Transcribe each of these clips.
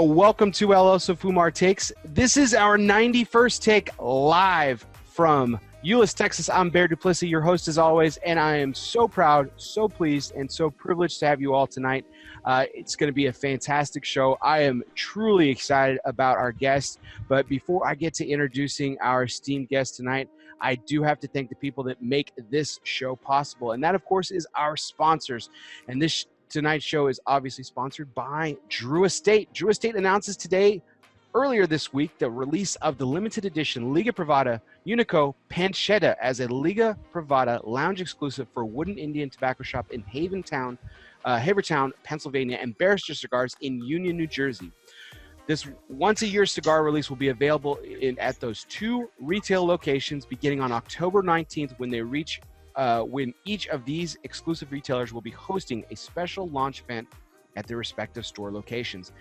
welcome to ELOSOFUMARTAKES. This is our 91st take live from Euless, Texas. I'm Bear Duplessis, your host as always, and I am so proud, so pleased, and so privileged to have you all tonight. It's going to be a fantastic show. I am truly excited about our guest, but before I get to introducing our esteemed guest tonight, I do have to thank the people that make this show possible, and that, of course, is our sponsors. And tonight's show is obviously sponsored by Drew Estate. Drew Estate announces earlier this week, the release of the limited edition Liga Privada Unico Pancetta as a Liga Privada lounge exclusive for Wooden Indian Tobacco Shop in Havertown, Pennsylvania, and Barrister Cigars in Union, New Jersey. This once-a-year cigar release will be available at those two retail locations beginning on October 19th when each of these exclusive retailers will be hosting a special launch event at their respective store locations.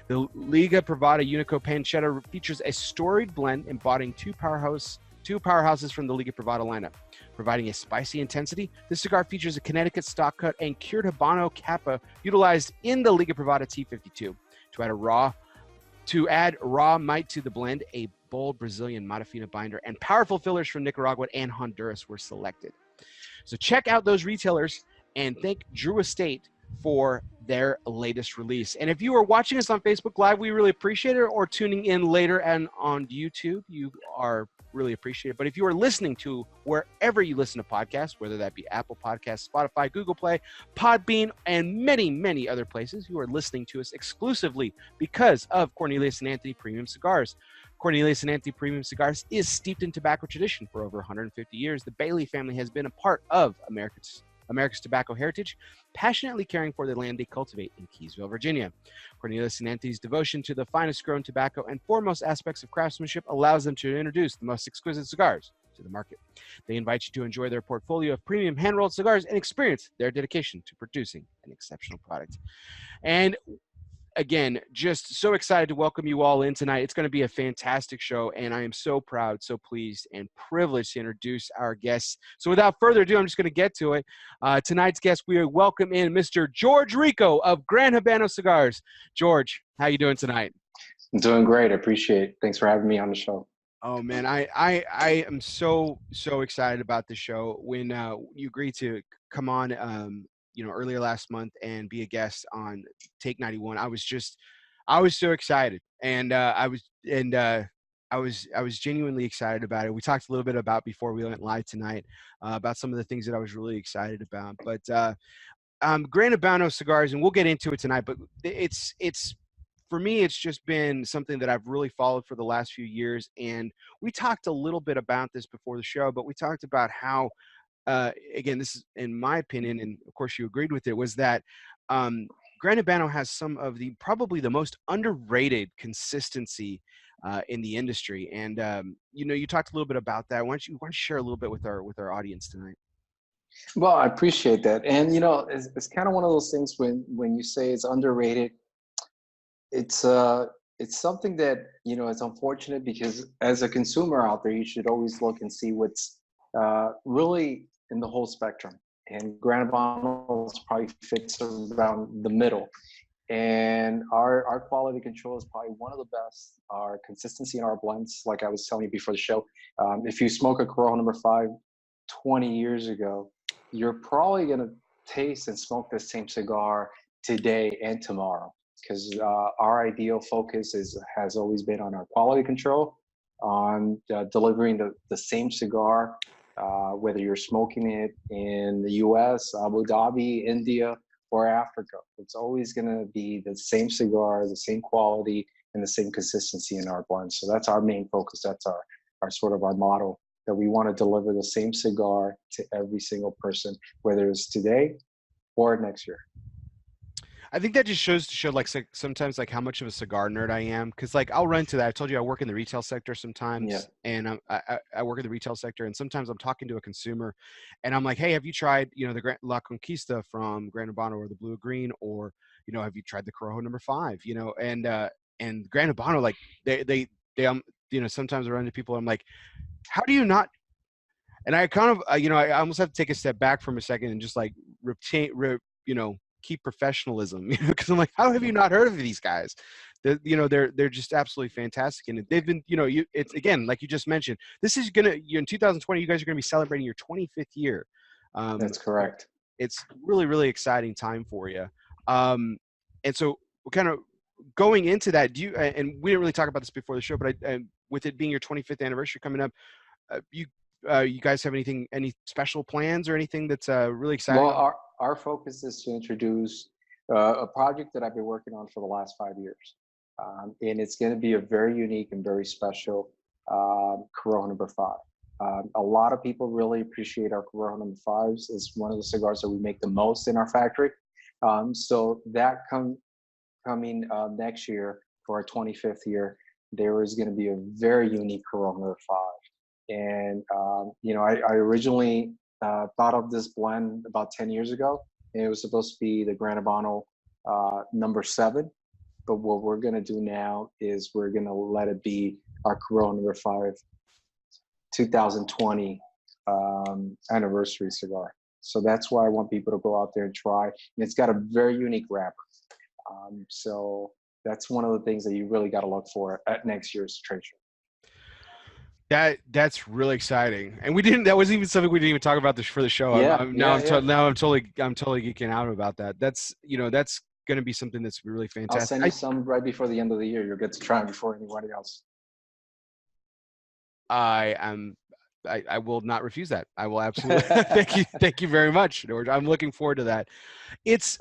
The Liga Privada Unico Pancetta features a storied blend embodying two powerhouses from the Liga Privada lineup. Providing a spicy intensity, this cigar features a Connecticut stock cut and cured Habano Kappa utilized in the Liga Privada T52. To add raw might to the blend, a bold Brazilian Matafina binder and powerful fillers from Nicaragua and Honduras were selected. So check out those retailers and thank Drew Estate for their latest release. And if you are watching us on Facebook Live, we really appreciate it, or tuning in later and on YouTube, you are really appreciated. But if you are listening to wherever you listen to podcasts, whether that be Apple Podcasts, Spotify, Google Play, Podbean, and many, many other places, you are listening to us exclusively because of Cornelius and Anthony Premium Cigars. Cornelius and Anthony Premium Cigars is steeped in tobacco tradition for over 150 years. The Bailey family has been a part of America's tobacco heritage, passionately caring for the land they cultivate in Keysville, Virginia. Cornelius and Anthony's devotion to the finest grown tobacco and foremost aspects of craftsmanship allows them to introduce the most exquisite cigars to the market. They invite you to enjoy their portfolio of premium hand-rolled cigars and experience their dedication to producing an exceptional product. And again, just so excited to welcome you all in tonight. It's going to be a fantastic show, and I am so proud, so pleased, and privileged to introduce our guests. So without further ado, I'm just going to get to it. Tonight's guest, we welcome in Mr. George Rico of Gran Habano Cigars. George, how you doing tonight? I'm doing great. I appreciate it. Thanks for having me on the show. Oh, man, I am so excited about the show. When you agreed to come on earlier last month and be a guest on Take 91, I was so excited, and I was genuinely excited about it. We talked a little bit about before we went live tonight about some of the things that I was really excited about. But Gran Habano Cigars, and we'll get into it tonight. But it's for me, it's just been something that I've really followed for the last few years. And we talked a little bit about this before the show, but we talked about how. Again, this is in my opinion, and of course you agreed with it, was that Gran Habano has some of probably the most underrated consistency in the industry. And you talked a little bit about that. Why don't you share a little bit with our audience tonight? Well, I appreciate that. And it's kind of one of those things when you say it's underrated, it's something that it's unfortunate, because as a consumer out there, you should always look and see what's really in the whole spectrum, and Gran Habano probably fits around the middle. And our quality control is probably one of the best. Our consistency in our blends, like I was telling you before the show, if you smoke a Corojo number 5 20 years ago, you're probably going to taste and smoke the same cigar today and tomorrow, because our ideal focus has always been on our quality control, on delivering the same cigar, whether you're smoking it in the US, Abu Dhabi, India, or Africa. It's always going to be the same cigar, the same quality, and the same consistency in our blends. So that's our main focus. That's our sort of our motto, that we want to deliver the same cigar to every single person, whether it's today or next year. I think that just shows sometimes how much of a cigar nerd I am, because I'll run to that. I told you I work in the retail sector sometimes, yeah. And I work in the retail sector, and sometimes I'm talking to a consumer, and I'm like, hey, have you tried the La Conquista from Gran Habano, or the Blue Green, or have you tried the Corojo number 5? And Gran Habano, they sometimes I run into people, I'm like, how do you not? And I kind of I almost have to take a step back from a second and just keep professionalism, because I'm like, how have you not heard of these guys? They're just absolutely fantastic, and they've been, it's, again, like you just mentioned, this is gonna, in 2020, you guys are gonna be celebrating your 25th year. That's correct. It's really, really exciting time for you. And so kind of going into that, do you, and we didn't really talk about this before the show, but with it being your 25th anniversary coming up, you guys have any special plans or anything that's really exciting? Well, our focus is to introduce a project that I've been working on for the last 5 years. And it's going to be a very unique and very special Corojo number 5. A lot of people really appreciate our Corojo number 5s. It's one of the cigars that we make the most in our factory. So that coming next year for our 25th year, there is going to be a very unique Corojo number 5. And, I originally thought of this blend about 10 years ago, and it was supposed to be the Gran Habano number 7. But what we're going to do now is we're going to let it be our Corojo number 5 2020 anniversary cigar. So that's why I want people to go out there and try. And it's got a very unique wrapper. So that's one of the things that you really got to look for at next year's trade show. That's really exciting, and that wasn't even something we didn't even talk about this for the show. Yeah, I'm totally geeking out about that. That's going to be something that's really fantastic. I'll send you some right before the end of the year. You'll get to try them before anybody else. I will not refuse that. I will absolutely. Thank you very much, George. I'm looking forward to that. It's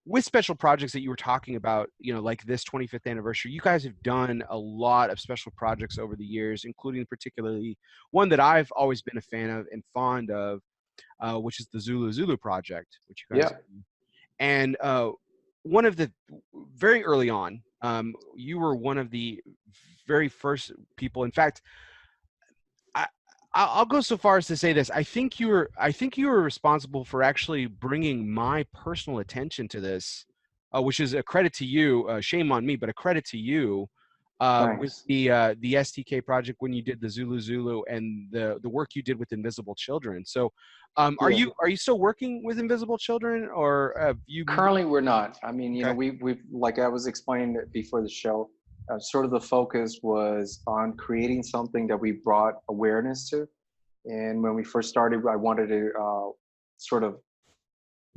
with special projects that you were talking about, like this 25th anniversary, you guys have done a lot of special projects over the years, including particularly one that I've always been a fan of and fond of, which is the Zulu project, which you guys. And one of the very early on, you were one of the very first people. In fact, I'll go so far as to say this. I think you were responsible for actually bringing my personal attention to this, which is a credit to you. Shame on me, but a credit to you with the STK project when you did the Zulu and the work you did with Invisible Children. So, are you still working with Invisible Children, or have you? Currently, we're not. I mean, we've like I was explaining before the show. Sort of the focus was on creating something that we brought awareness to. And when we first started, I wanted to sort of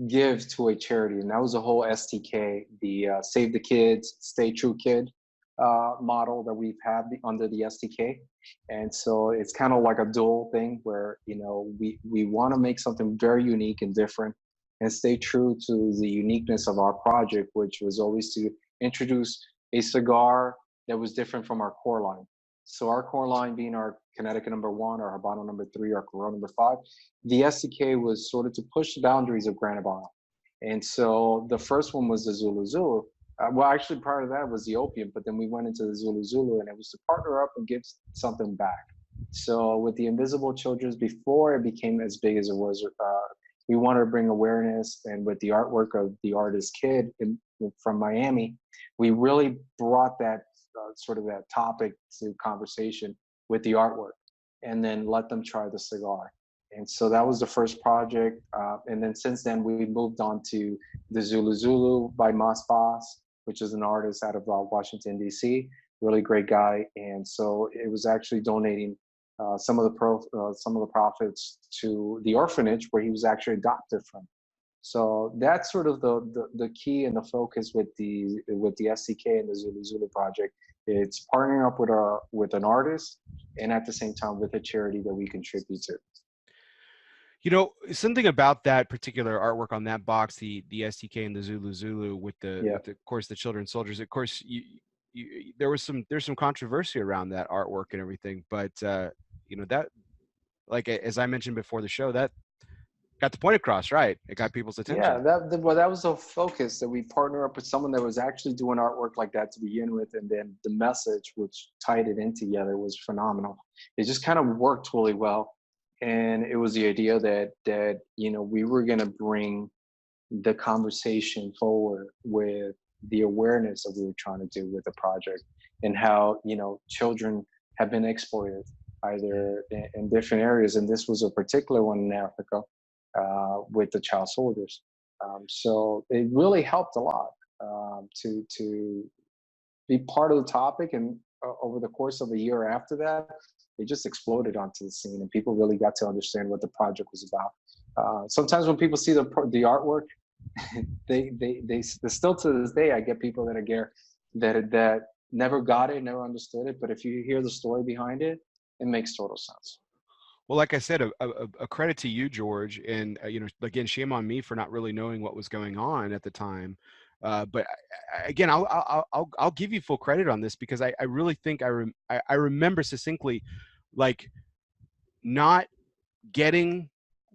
give to a charity. And that was the whole STK, the Save the Kids, Stay True Kid model that we've had under the STK. And so it's kind of like a dual thing where, we want to make something very unique and different and stay true to the uniqueness of our project, which was always to introduce a cigar that was different from our core line. So our core line being our Connecticut number 1, our Habano number 3, our Corojo number 5, the STK was sort of to push the boundaries of Gran Habano. And so the first one was the Zulu. Well, actually, prior to that was the opium, but then we went into the Zulu, and it was to partner up and give something back. So with the Invisible Children, before it became as big as it was, we wanted to bring awareness, and with the artwork of the artist Kid from Miami, we really brought that sort of that topic to conversation with the artwork, and then let them try the cigar. And so that was the first project. And then since then, we moved on to the Zulu by Mas Boss, which is an artist out of Washington, D.C., really great guy. And so it was actually donating some of the profits to the orphanage where he was actually adopted from. So that's sort of the key and the focus with the STK and the Zulu project. It's partnering up with an artist, and at the same time with a charity that we contribute to. Something about that particular artwork on that box, the STK and the Zulu with of course the children soldiers. Of course, there's some controversy around that artwork and everything, but that, like as I mentioned before the show, that got the point across, right? It got people's attention. Yeah, that was the focus, that we partner up with someone that was actually doing artwork like that to begin with, and then the message which tied it in together was phenomenal. It just kind of worked really well, and it was the idea that we were going to bring the conversation forward with the awareness that we were trying to do with the project, and how children have been exploited either in different areas, and this was a particular one in Africa. With the child soldiers. So it really helped a lot to be part of the topic. And over the course of a year after that, it just exploded onto the scene, and people really got to understand what the project was about. Sometimes when people see the artwork, they still to this day, I get people that never got it, never understood it. But if you hear the story behind it, it makes total sense. Well, like I said, a credit to you, George, and again, shame on me for not really knowing what was going on at the time. But again, I'll give you full credit on this, because I really think I remember succinctly, like, not getting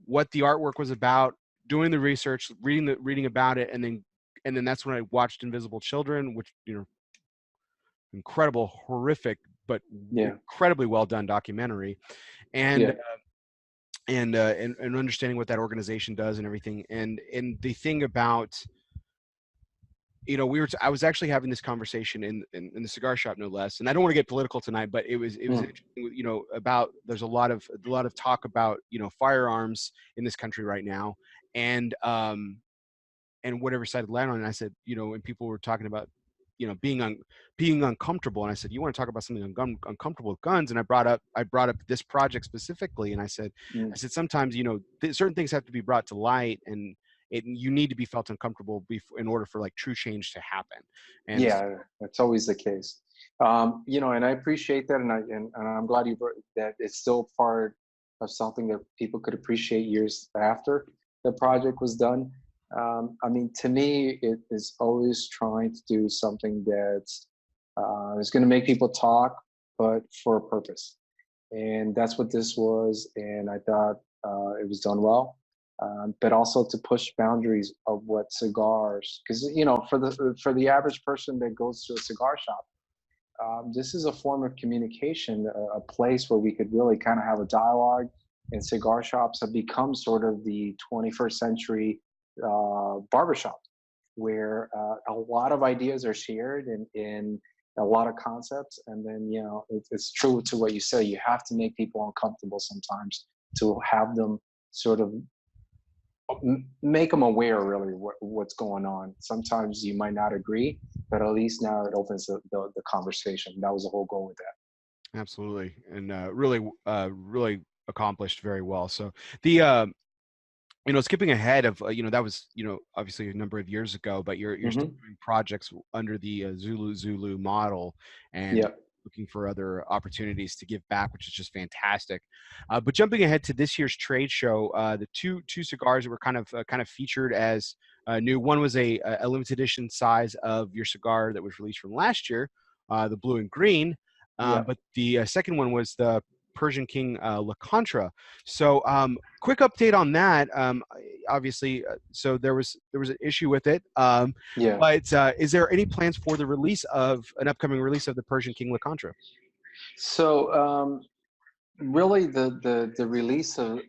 what the artwork was about, doing the research, reading about it, and then that's when I watched Invisible Children, which, incredible, horrific, but incredibly well done documentary, and and understanding what that organization does and everything. And the thing about, I was actually having this conversation in the cigar shop, no less. And I don't want to get political tonight, but it was interesting, about, there's a lot of talk about, firearms in this country right now, and whatever side of the land on. And I said, and people were talking about, being uncomfortable. And I said, you want to talk about something uncomfortable with guns? And I brought up this project specifically. And I said, sometimes, certain things have to be brought to light, and you need to be felt uncomfortable in order for, like, true change to happen. And that's always the case. And I appreciate that. And I'm glad you brought that. It's still part of something that people could appreciate years after the project was done. To me, it is always trying to do something that's is going to make people talk, but for a purpose. And that's what this was. And I thought it was done well. But also to push boundaries of what cigars, because for the average person that goes to a cigar shop, this is a form of communication, a place where we could really kind of have a dialogue. And cigar shops have become sort of the 21st century barbershop, where a lot of ideas are shared in a lot of concepts. And then it's true to what you say. You have to make people uncomfortable sometimes to have them sort of make them aware really what's going on. Sometimes you might not agree, but at least now it opens the conversation. That was the whole goal with that. Absolutely. And really accomplished very well. So the skipping ahead of that was obviously a number of years ago, but you're still doing projects under the Zulu model, and looking for other opportunities to give back, which is just fantastic. But jumping ahead to this year's trade show, the two cigars that were kind of featured as new. One was a limited edition size of your cigar that was released from last year, the blue and green. But the second one was the Persian King La Contra. So quick update on that. Obviously, so there was an issue with it. But is there any plans for the an upcoming release of the Persian King La Contra? So really, the release of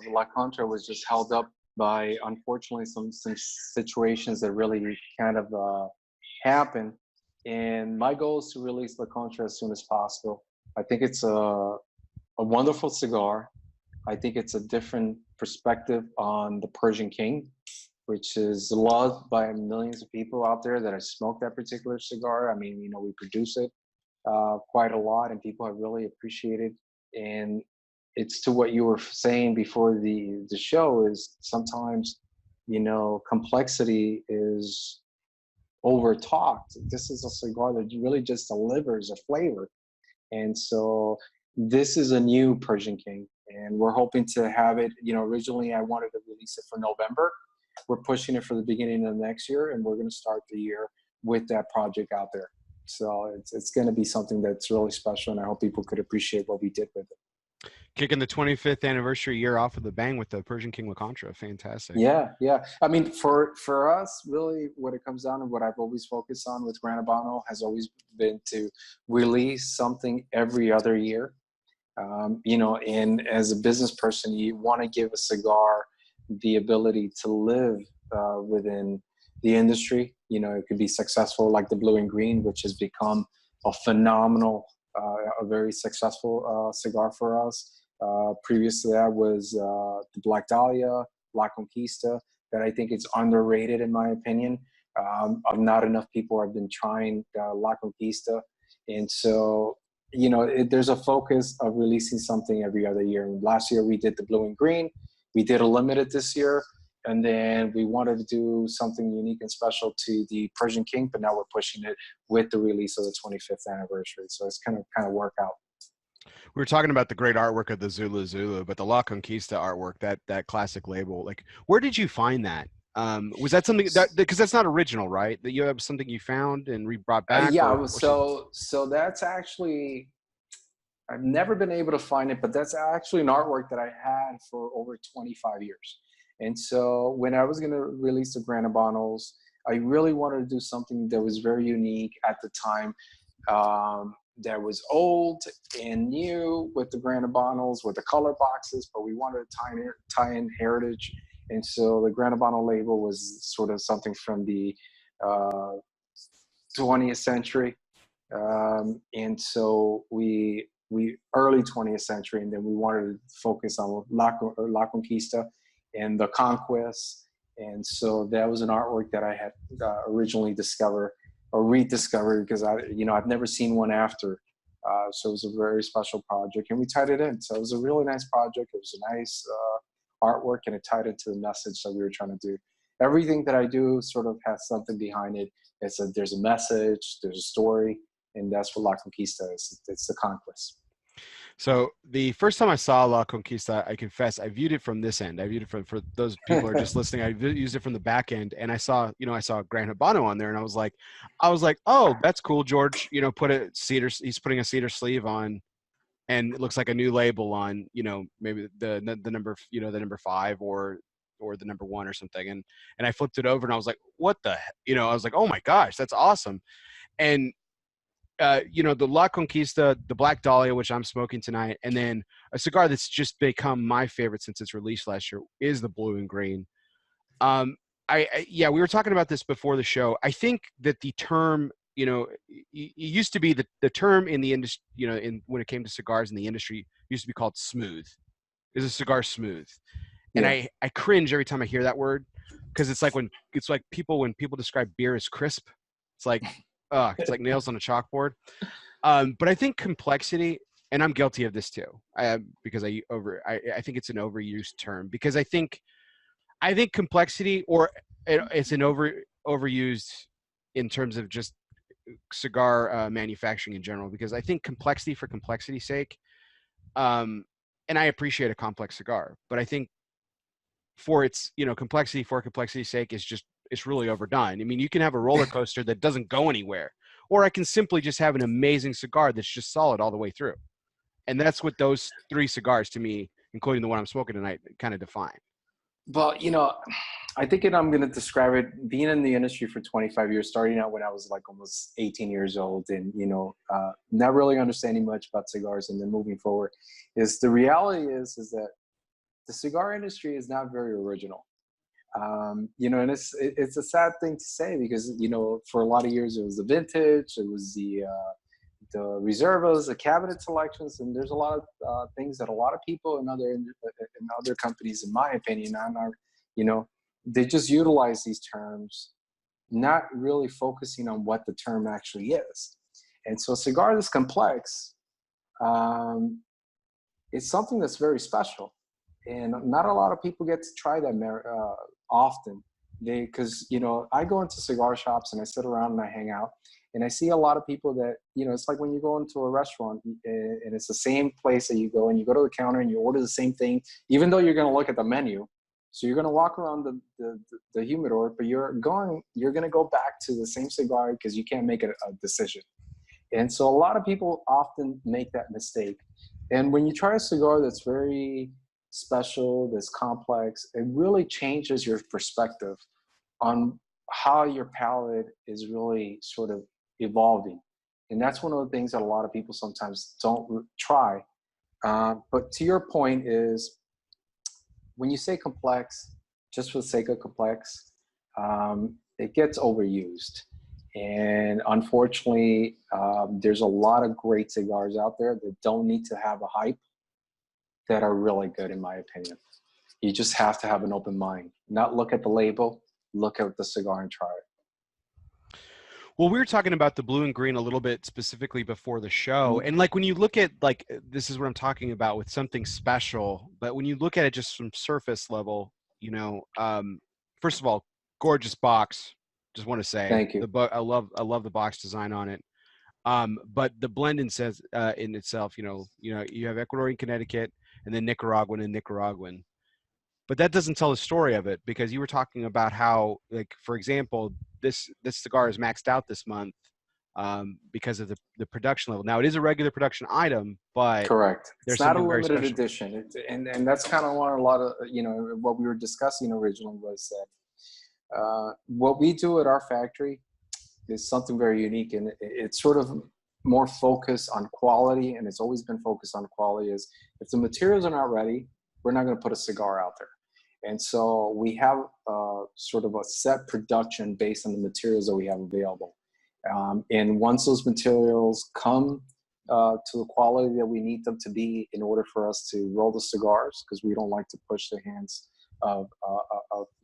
La Contra was just held up by, unfortunately, some situations that really kind of happened. And my goal is to release La Contra as soon as possible. I think it's a wonderful cigar. I think it's a different perspective on the Persian King, which is loved by millions of people out there that have smoked that particular cigar. We produce it quite a lot, and people have really appreciated. And it's to what you were saying before the show, is sometimes, complexity is over talked. This is a cigar that really just delivers a flavor. And so this is a new Persian King, and we're hoping to have it, originally I wanted to release it for November. We're pushing it for the beginning of next year, and we're going to start the year with that project out there. So it's going to be something that's really special, and I hope people could appreciate what we did with it. Kicking the 25th anniversary year off with a bang with the Persian King La Contra. Fantastic. Yeah. For us, really, what it comes down to, what I've always focused on with Gran Habano has always been to release something every other year. And as a business person, you want to give a cigar the ability to live within the industry. It could be successful, like the blue and green, which has become a phenomenal, a very successful cigar for us. Previous to that was the Black Dahlia, La Conquista, that I think it's underrated in my opinion. Not enough people have been trying La Conquista. And so, there's a focus of releasing something every other year. And last year we did the blue and green. We did a limited this year. And then we wanted to do something unique and special to the Persian King, but now we're pushing it with the release of the 25th anniversary. So it's kind of work out. We were talking about the great artwork of the Zulu, but the La Conquista artwork, that classic label, like, where did you find that? Was that something that, because that's not original, right? That you have something you found and brought back? Yeah. So that's actually, I've never been able to find it, but that's actually an artwork that I had for over 25 years. And so when I was going to release the Gran Habanos, I really wanted to do something that was very unique at the time, that was old and new with the Gran Habanos, with the color boxes, but we wanted to tie in heritage. And so the Gran Habano label was sort of something from the 20th century. And so we early 20th century, and then we wanted to focus on La Conquista and the conquest. And so that was an artwork that I had originally discovered or rediscovered, because I've never seen one after. So it was a very special project, and we tied it in. So it was a really nice project. It was a nice artwork, and it tied into the message that we were trying to do. Everything that I do sort of has something behind it. There's a message, there's a story, and that's what La Conquista is. It's the conquest. So the first time I saw La Conquista, I confess, I viewed it from this end. I viewed it for those people who are just listening. I used it from the back end, and I saw Gran Habano on there, and I was like, oh, that's cool. George, put a cedar. He's putting a cedar sleeve on, and it looks like a new label on, maybe the number, the number 5 or the number 1 or something. And I flipped it over, and I was like, what the, I was like, oh my gosh, that's awesome. And the La Conquista, the Black Dahlia, which I'm smoking tonight, and then a cigar that's just become my favorite since its release last year is the Blue and Green. We were talking about this before the show. I think that the term, it used to be the term in the industry, when it came to cigars in the industry, used to be called smooth. Is a cigar smooth? And I cringe every time I hear that word, because it's like when people describe beer as crisp, it's like, it's like nails on a chalkboard. But I think complexity, and I'm guilty of this too, because I think it's an overused term, because I think complexity, or it's an overused in terms of just cigar manufacturing in general, because I think complexity for complexity's sake, and I appreciate a complex cigar, but I think for its complexity for complexity's sake it's really overdone. I mean, you can have a roller coaster that doesn't go anywhere, or I can simply just have an amazing cigar that's just solid all the way through. And that's what those 3 cigars, to me, including the one I'm smoking tonight, kind of define. Well, I think I'm going to describe it, being in the industry for 25 years, starting out when I was like almost 18 years old, and, not really understanding much about cigars, and then moving forward, is the reality is that the cigar industry is not very original. And it's a sad thing to say, because, for a lot of years it was the vintage, it was the reservas, the cabinet selections, and there's a lot of things that a lot of people in other companies, in my opinion, they just utilize these terms, not really focusing on what the term actually is. And so, a cigar that's complex, it's something that's very special, and not a lot of people get to try that often. Because I go into cigar shops and I sit around and I hang out, and I see a lot of people that, it's like when you go into a restaurant and it's the same place that you go, and you go to the counter and you order the same thing, even though you're going to look at the menu. So you're going to walk around the humidor, but you're going to go back to the same cigar because you can't make a decision. And so a lot of people often make that mistake. And when you try a cigar that's very special, that's complex, it really changes your perspective on how your palate is really sort of evolving. And that's one of the things that a lot of people sometimes don't try. But to your point is, when you say complex, just for the sake of complex, it gets overused. And unfortunately, there's a lot of great cigars out there that don't need to have a hype, that are really good, in my opinion. You just have to have an open mind, not look at the label, look at the cigar and try it. Well, we were talking about the blue and green a little bit specifically before the show. Mhm. And like when you look at like this is what I'm talking about with something special, but when you look at it just from surface level, you know, first of all, gorgeous box. Just want to say Thank you. the book I love the box design on it. But the blend says in itself, you have Ecuadorian Connecticut and then Nicaraguan and Nicaraguan. But that doesn't tell the story of it because you were talking about how, like, for example, this cigar is maxed out this month because of the production level. Now it is a regular production item, but Correct. It's there's not a something very limited special. edition, and that's kind of what a lot of what we were discussing originally was that what we do at our factory is something very unique, and it's sort of more focused on quality, and it's always been focused on quality. Is if the materials are not ready, we're not going to put a cigar out there. And so we have sort of a set production based on the materials that we have available. And once those materials come to the quality that we need them to be in order for us to roll the cigars, because we don't like to push the hands of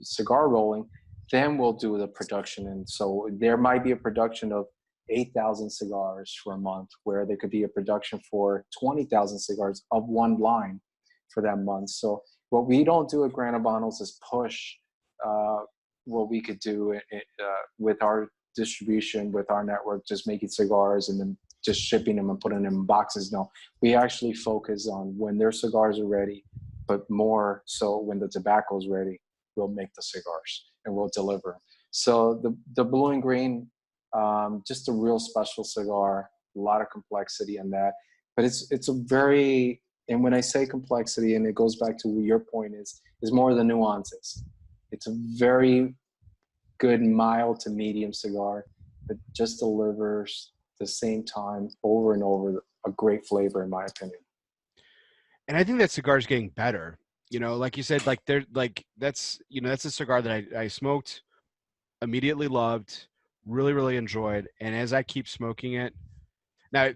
cigar rolling, then we'll do the production. And so there might be a production of 8,000 cigars for a month, where there could be a production for 20,000 cigars of one line for that month. So what we don't do at Gran Habanos is push what we could do with our distribution, with our network, just making cigars and then just shipping them and putting them in boxes. No, we actually focus on when their cigars are ready, but more so when the tobacco is ready, we'll make the cigars and we'll deliver them. So the blue and green, just a real special cigar, a lot of complexity in that, but it's a very, and when I say complexity, and it goes back to what your point is more the nuances. It's a very good mild to medium cigar that just delivers the same time over and over a great flavor, in my opinion. And I think that cigar is getting better. Like you said, like that's a cigar that I smoked, immediately loved, really, really enjoyed. And as I keep smoking it, now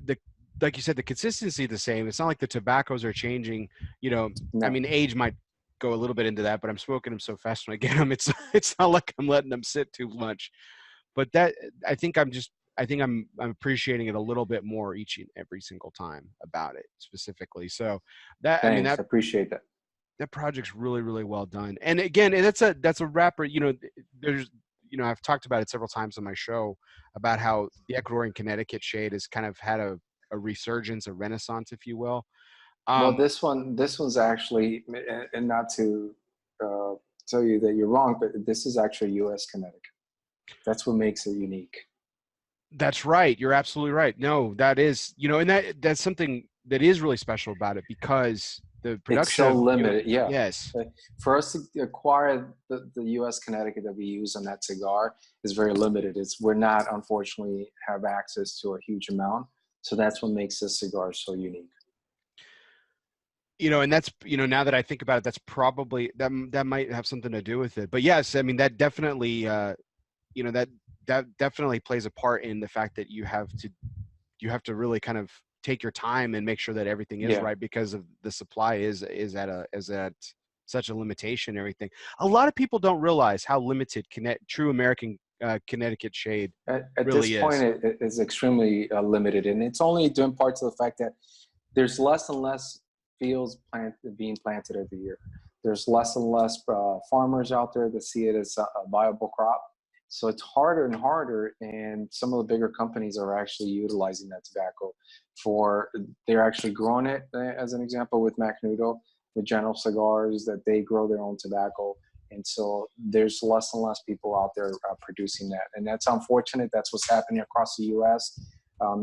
like you said, the consistency is the same. It's not like the tobaccos are changing. I No, mean, age might go a little bit into that, but I'm smoking them so fast when I get them. It's not like I'm letting them sit too much. But that I think I'm appreciating it a little bit more each and every single time about it specifically. So thanks. I appreciate that. that project's really, really well done. And again, and that's a wrapper. There's I've talked about it several times on my show about how the Ecuadorian Connecticut shade has kind of had a resurgence, a renaissance, if you will. Well, Um, this one's actually, and not to uh, tell you that you're wrong, but this is actually U.S. Connecticut. That's what makes it unique. that's right. You're absolutely right. No, that is, and that's something that is really special about it because the It's production so of limited, yeah. yes, For us to acquire the U.S. Connecticut that we use on that cigar is very limited. We're not, unfortunately, have access to a huge amount. So that's what makes this cigar so unique. and that's, now that I think about it, that's probably that might have something to do with it. But yes, I mean, that definitely, that definitely plays a part in the fact that you have to really kind of take your time and make sure that everything is Yeah. right because of the supply is at such a limitation and everything. A lot of people don't realize how limited true American Connecticut shade At this really point, is. it is extremely limited. And it's only due in part to the fact that there's less and less fields being planted every year. There's less and less farmers out there that see it as a viable crop. So it's harder and harder, and some of the bigger companies are actually utilizing that tobacco they're actually growing it, as an example, with Macnudo, with General Cigars, that they grow their own tobacco. And so there's less and less people out there producing that. And that's unfortunate. That's what's happening across the U.S.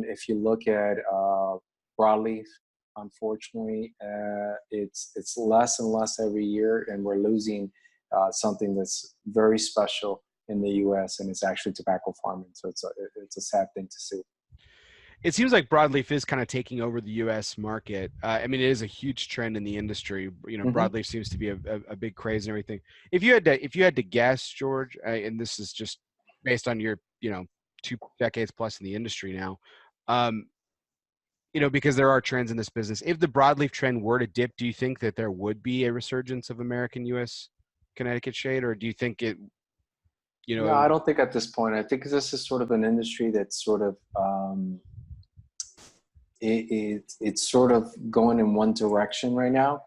If you look at broadleaf, unfortunately, it's less and less every year, and we're losing something that's very special in the U.S., and it's actually tobacco farming. So it's a sad thing to see. It seems like broadleaf is kind of taking over the U.S. market. I mean, it is a huge trend in the industry. Mm-hmm. Broadleaf seems to be a big craze and everything. If you had to guess, George, and this is just based on your 2 decades plus in the industry now, um, because there are trends in this business. If the broadleaf trend were to dip, do you think that there would be a resurgence of American U.S. Connecticut shade, or do you think You No, know, I don't think at this point. I think this is sort of an industry that's sort of it's sort of going in one direction right now.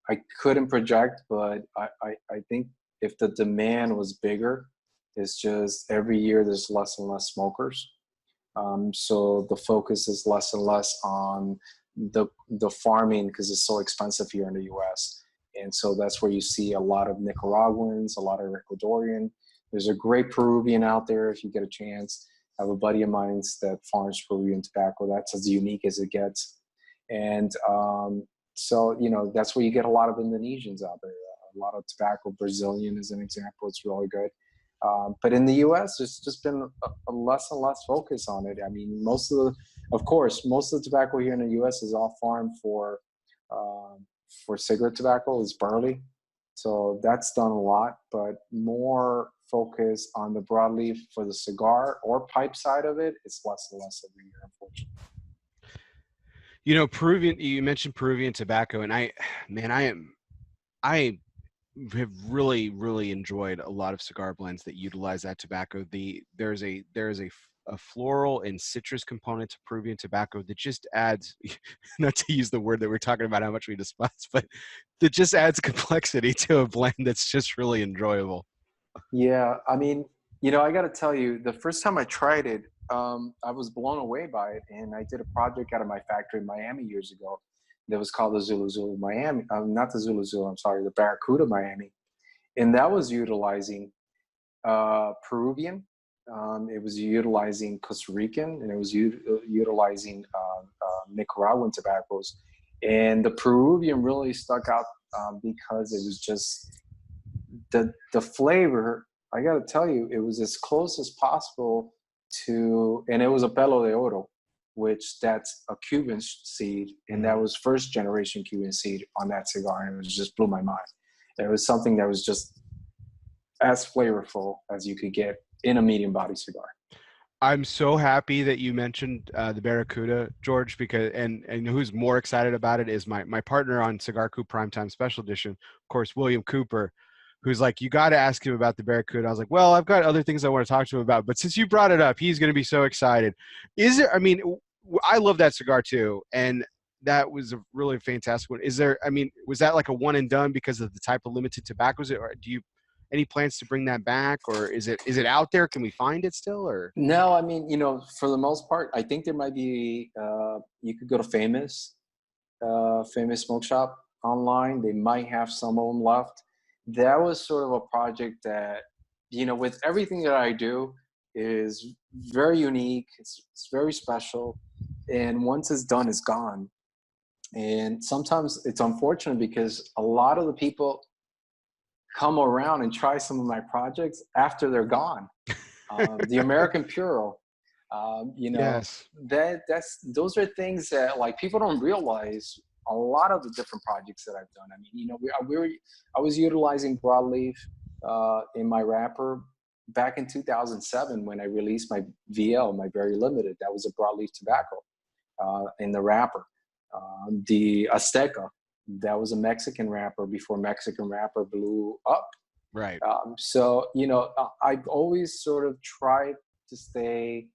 I couldn't project, but I think if the demand was bigger, it's just every year there's less and less smokers. So the focus is less and less on the farming because it's so expensive here in the U.S. And so that's where you see a lot of Nicaraguans, a lot of Ecuadorian. There's a great Peruvian out there if you get a chance. I have a buddy of mine that farms Peruvian tobacco. That's as unique as it gets. And so, you know, that's where you get a lot of Indonesians out there. A lot of tobacco, Brazilian is an example. It's really good. But in the U.S., there's just been a less and less focus on it. I mean, of course, most of the tobacco here in the U.S. is all farmed for cigarette tobacco, is burley. So that's done a lot, but more focus on the broadleaf for the cigar or pipe side of it, it's less and less every year, unfortunately. you know, you mentioned Peruvian tobacco, and I have really enjoyed a lot of cigar blends that utilize that tobacco. There's a floral and citrus component to Peruvian tobacco that just adds, not to use the word that we're talking about how much we despise, but that just adds complexity to a blend that's just really enjoyable. Yeah, I mean, you know, I got to tell you, the first time I tried it, I was blown away by it, and I did a project out of my factory in Miami years ago that was called the Zulu Zulu Miami. Not the Zulu Zulu, I'm sorry, the Barracuda Miami, and that was utilizing Peruvian. It was utilizing Costa Rican, and it was utilizing Nicaraguan tobaccos. And the Peruvian really stuck out because it was just the flavor. I got to tell you, it was as close as possible to, and it was a pelo de oro, which that's a Cuban seed, and that was first generation Cuban seed on that cigar, and it just blew my mind. It was something that was just as flavorful as you could get in a medium body cigar. I'm so happy that you mentioned the Barracuda, George, because and who's more excited about it is my partner on Cigar Coop Primetime Special Edition, of course, William Cooper, who's like, you got to ask him about the Barracuda. I was like, well, I've got other things I want to talk to him about, but since you brought it up, he's going to be so excited. Is there? I mean, I love that cigar too, and that was a really fantastic one. Is there? I mean, was that like a one and done because of the type of limited tobaccos, or do you? Any plans to bring that back, or is it out there? Can we find it still, or? No, I mean, you know, for the most part, I think there might be, you could go to Famous Smoke Shop online. They might have some of them left. That was sort of a project that, you know, with everything that I do is very unique. It's very special. And once it's done, it's gone. And sometimes it's unfortunate because a lot of the people come around and try some of my projects after they're gone. The American Puro, you know, Yes. those are things that like people don't realize. A lot of the different projects that I've done. I mean, you know, I was utilizing broadleaf in my wrapper back in 2007 when I released my VL, my very limited. That was a broadleaf tobacco in the wrapper. The Azteca, that was a Mexican wrapper before Mexican wrapper blew up. Right. So, you know, I've always sort of tried to stay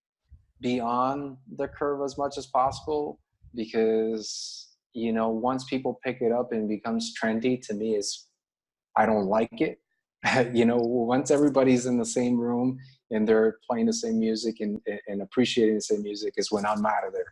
beyond the curve as much as possible because, you know, once people pick it up and it becomes trendy, to me, I don't like it. You know, once everybody's in the same room and they're playing the same music and appreciating the same music is when I'm out of there.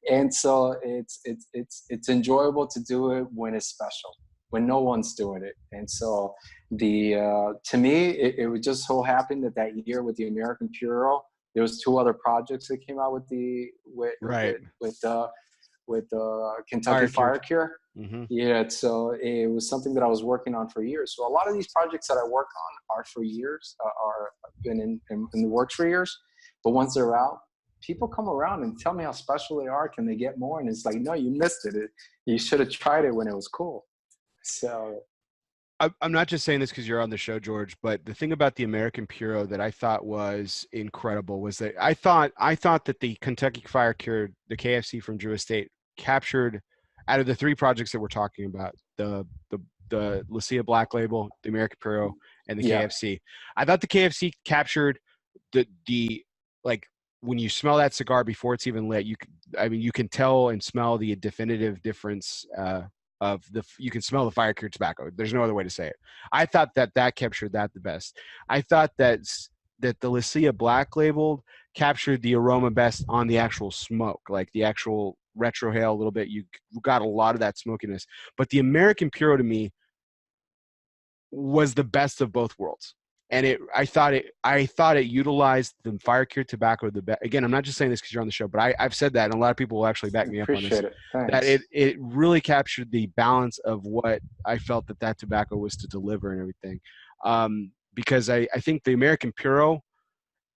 And so it's enjoyable to do it when it's special, when no one's doing it. And so to me, it would just so happen that year with the American Puro, there was 2 other projects that came out with Kentucky Fire Cure. Mm-hmm. Yeah, so it was something that I was working on for years. So a lot of these projects that I work on are for years, are been in the works for years. But once they're out, people come around and tell me how special they are. Can they get more? And it's like, no, you missed it. You should have tried it when it was cool. So I'm not just saying this because you're on the show, George, but the thing about the American Puro that I thought was incredible was that I thought that the Kentucky Fire Cure, the KFC from Drew Estate, captured out of the 3 projects that we're talking about, the the Lucia Black Label, the American Puro, and the Yeah. KFC. I thought the KFC captured the like when you smell that cigar before it's even lit, you can tell and smell the definitive difference you can smell the fire cured tobacco. There's no other way to say it. I thought that captured that the best. I thought that the Lucia Black Label captured the aroma best on the actual smoke, like the actual retrohale a little bit. You got a lot of that smokiness, but the American Puro to me was the best of both worlds. And I thought it utilized the fire cured tobacco the best. Again, I'm not just saying this because you're on the show, but I've said that, and a lot of people will actually back me up on this. Appreciate it. Thanks. That it really captured the balance of what I felt that tobacco was to deliver and everything. Because I think the American Puro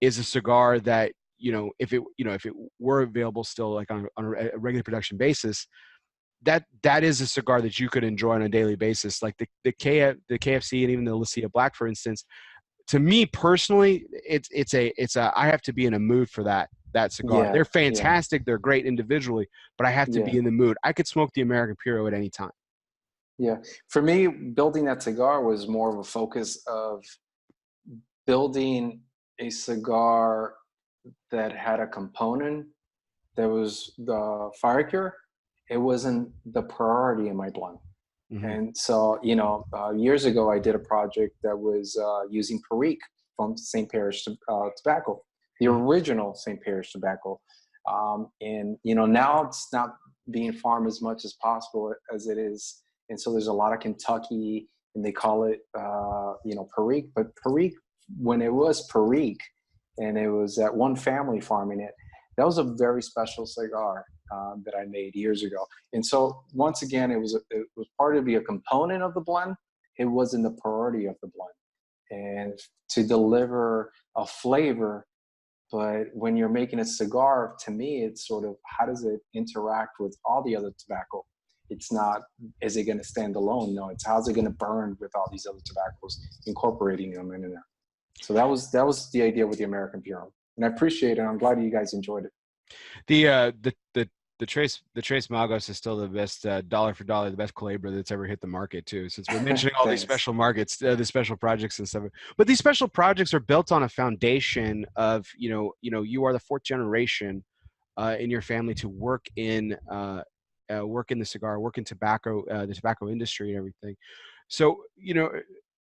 is a cigar that, if it were available still, like on a regular production basis, that is a cigar that you could enjoy on a daily basis. Like the KFC and even the Lucia Black, for instance. To me personally, it's a I have to be in a mood for that cigar. Yeah, They're fantastic. They're great individually, but I have to be in the mood. I could smoke the American Puro at any time. Yeah. For me, building that cigar was more of a focus of building a cigar that had a component that was the fire cure. It wasn't the priority in my blend. Mm-hmm. And so, years ago, I did a project that was using Perique from St. Parish tobacco, the original St. Parish tobacco. And, now it's not being farmed as much as possible as it is. And so there's a lot of Kentucky, and they call it, Perique. But Perique, when it was Perique, and it was that one family farming it, that was a very special cigar that I made years ago. And so once again, it was part to be a component of the blend. It wasn't the priority of the blend, and to deliver a flavor. But when you're making a cigar, to me, it's sort of, how does it interact with all the other tobacco? It's not, is it going to stand alone? No, it's how's it going to burn with all these other tobaccos, incorporating them in there. So that was the idea with the American Puro, and I appreciate it. I'm glad you guys enjoyed it. The Tres Magos is still the best, dollar for dollar, the best Culebra that's ever hit the market too. Since we're mentioning all these special markets, the special projects and stuff, but these special projects are built on a foundation of you are the fourth generation in your family to work in the cigar, work in tobacco, the tobacco industry and everything. So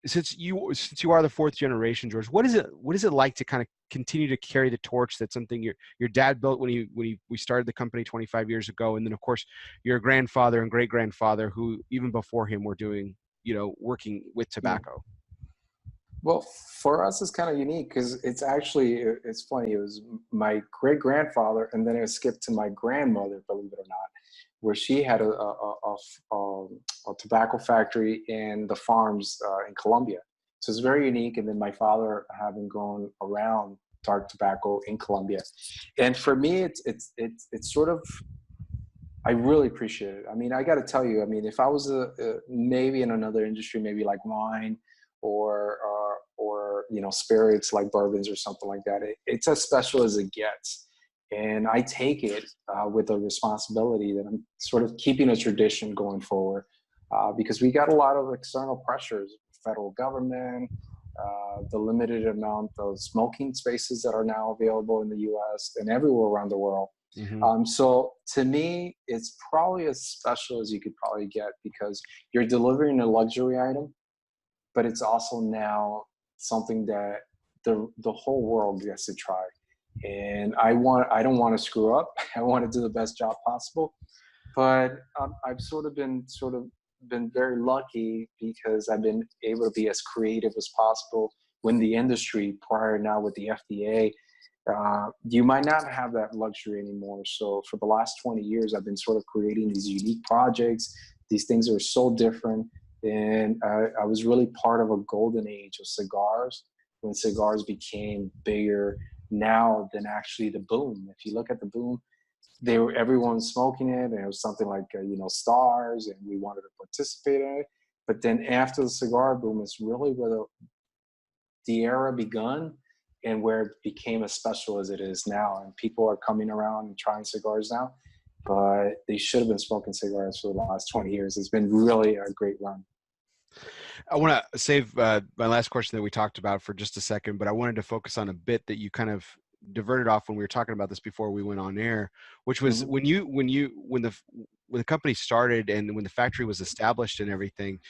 since you are the fourth generation, George, what is it like to kind of continue to carry the torch? That's something your dad built when we started the company 25 years ago, and then of course your grandfather and great grandfather, who even before him were doing working with tobacco. Well, for us, it's kind of unique because it's funny. It was my great grandfather, and then it skipped to my grandmother, believe it or not, where she had a tobacco factory in the farms in Colombia. So it's very unique. And then my father having grown around dark tobacco in Colombia. And for me, it's sort of, I really appreciate it. I mean, I got to tell you, I mean, if I was maybe in another industry, maybe like wine or spirits like bourbons or something like that, it's as special as it gets. And I take it with a responsibility that I'm sort of keeping a tradition going forward because we got a lot of external pressures, federal government, the limited amount of smoking spaces that are now available in the U.S. and everywhere around the world. Mm-hmm. So to me, it's probably as special as you could probably get because you're delivering a luxury item, but it's also now something that the whole world gets to try. And I don't want to screw up. I want to do the best job possible. But I've sort of been very lucky because I've been able to be as creative as possible when the industry prior now with the FDA, you might not have that luxury anymore. So for the last 20 years, I've been sort of creating these unique projects. These things are so different. And I was really part of a golden age of cigars when cigars became bigger now than actually the boom. If you look at the boom, everyone was smoking it, and it was something like stars, and we wanted to participate in it. But then after the cigar boom, it's really where the era begun and where it became as special as it is now. And people are coming around and trying cigars now, but they should have been smoking cigars for the last 20 years. It's been really a great run. I want to save my last question that we talked about for just a second, but I wanted to focus on a bit that you kind of diverted off when we were talking about this before we went on air, which was Hmm. when the company started and when the factory was established and everything.